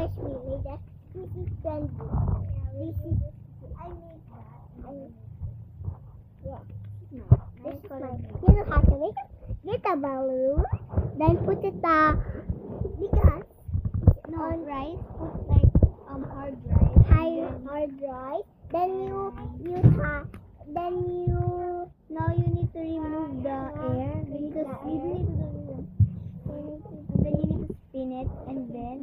guys, we made that. This is trendy. This is, I made that. Yeah. This is my, you know how to make it? Get a balloon, then put it because on rice, put like hard rice. Then now you need to remove the air. You need to then you need to spin it, and then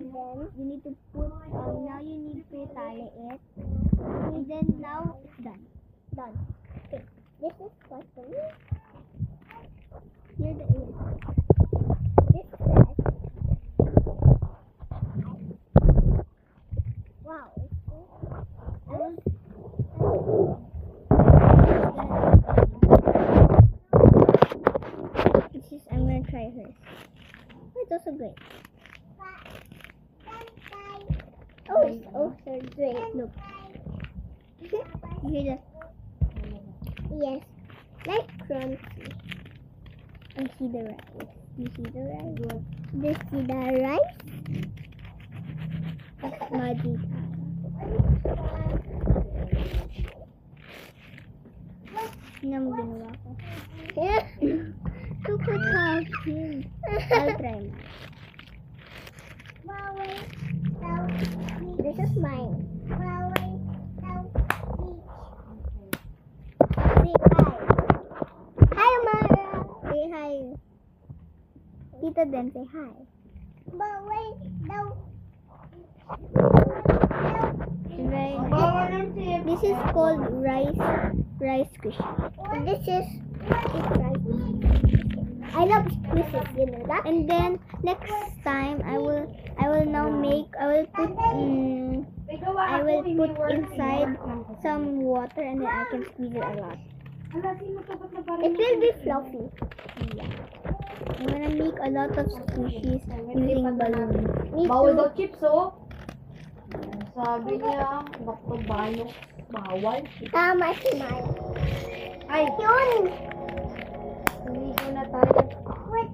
you need to put now you need to tally it, and then now it's done. Okay. This is what for me. Here's the air. This is wow. I'm gonna try hers. Oh, it's also great. Oh, it's also great. Look. You hear that? Yes. Like crunchy. I see the rice. You see the rice? You see the rice? That's magic. Tingnan mo ginawa ko. Super coffee. I'll try mine. This is mine. Say hi. Hi, Mara. Say hi. Tita then say hi. This is called rice squish. This is rice. I love squishes, you know that. And then next time I will put inside some water, and then I can squeeze it a lot. It will be fluffy. Yeah. I'm gonna make a lot of squishes using balloons. Bawal daw chips, oh. Sabi niya, bakto bawal. Tama si Maya. Ay, Yun! hindi ko na tayo. What?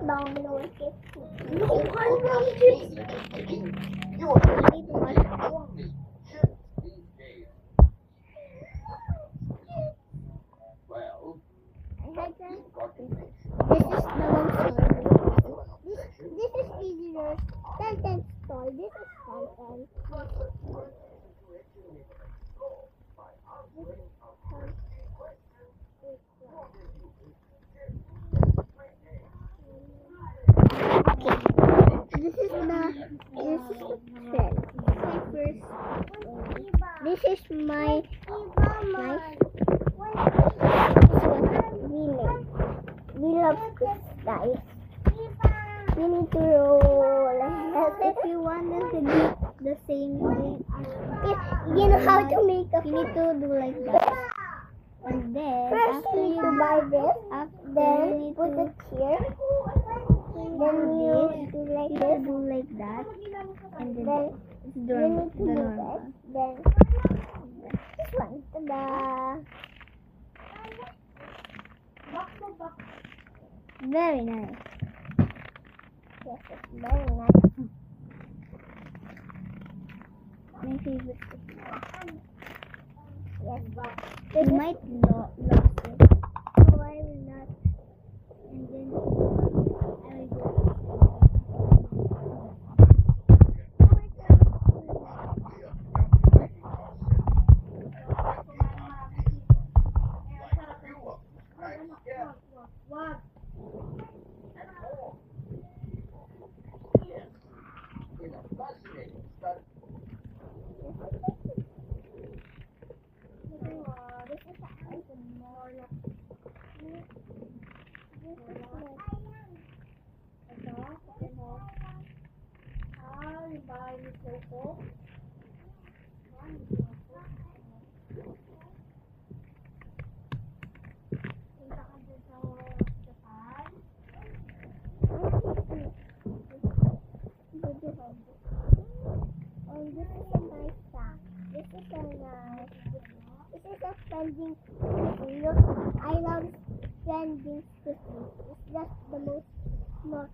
Oh, no chips. No, brown chips. This is the long story. This is easier. Ten story. This is 10. This is This is my we love this, guys. You need to roll. If you want us to do the same thing, if you know how to make a, you need to do like that. And then first after you buy this, then you put it here. Then you do like this, do like that, and then you need to do that. Then this one, tada! Very nice. Yes, it's very nice. My favorite is yes, you might lose it. No, I will not. And then I will go. This is a spending. I love trending Christmas. It's just the most not